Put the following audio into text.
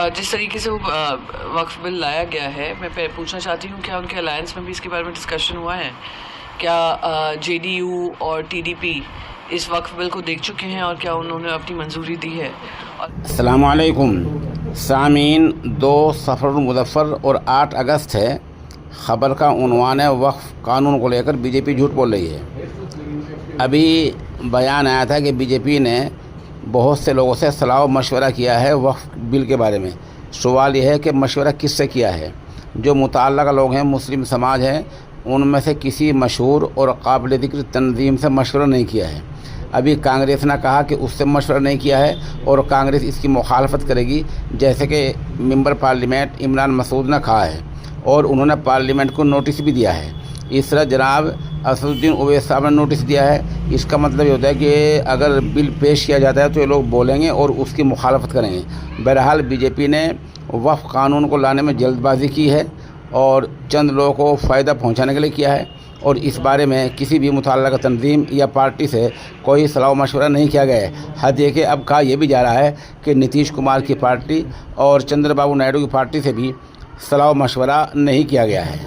جس طریقے سے وہ وقف بل لایا گیا ہے، میں پوچھنا چاہتی ہوں کیا ان کے الائنس میں بھی اس کے بارے میں ڈسکشن ہوا ہے؟ کیا جے ڈی یو اور ٹی ڈی پی اس وقف بل کو دیکھ چکے ہیں اور کیا انہوں نے اپنی منظوری دی ہے؟ السلام علیکم سامعین، 2 صفر المظفر اور 8 اگست ہے۔ خبر کا عنوان ہے وقف قانون کو لے کر بی جے پی جھوٹ بول رہی ہے۔ ابھی بیان آیا تھا کہ بی جے پی نے بہت سے لوگوں سے صلاح و مشورہ کیا ہے وقف بل کے بارے میں۔ سوال یہ ہے کہ مشورہ کس سے کیا ہے؟ جو متعلقہ لوگ ہیں، مسلم سماج ہیں، ان میں سے کسی مشہور اور قابل ذکر تنظیم سے مشورہ نہیں کیا ہے۔ ابھی کانگریس نے کہا کہ اس سے مشورہ نہیں کیا ہے اور کانگریس اس کی مخالفت کرے گی، جیسے کہ ممبر پارلیمنٹ عمران مسعود نے کہا ہے، اور انہوں نے پارلیمنٹ کو نوٹس بھی دیا ہے۔ اس طرح جناب اسد الدین اویس صاحب نے نوٹس دیا ہے۔ اس کا مطلب یہ ہوتا ہے کہ اگر بل پیش کیا جاتا ہے تو یہ لوگ بولیں گے اور اس کی مخالفت کریں گے۔ بہرحال بی جے پی نے وقف قانون کو لانے میں جلد بازی کی ہے اور چند لوگوں کو فائدہ پہنچانے کے لیے کیا ہے، اور اس بارے میں کسی بھی متعلقہ تنظیم یا پارٹی سے کوئی صلاح و مشورہ نہیں کیا گیا ہے۔ حد یہ کہ اب کہا یہ بھی جا رہا ہے کہ نتیش کمار کی پارٹی اور چندر بابو نائیڈو کی پارٹی سے بھی صلاح و مشورہ نہیں کیا گیا ہے۔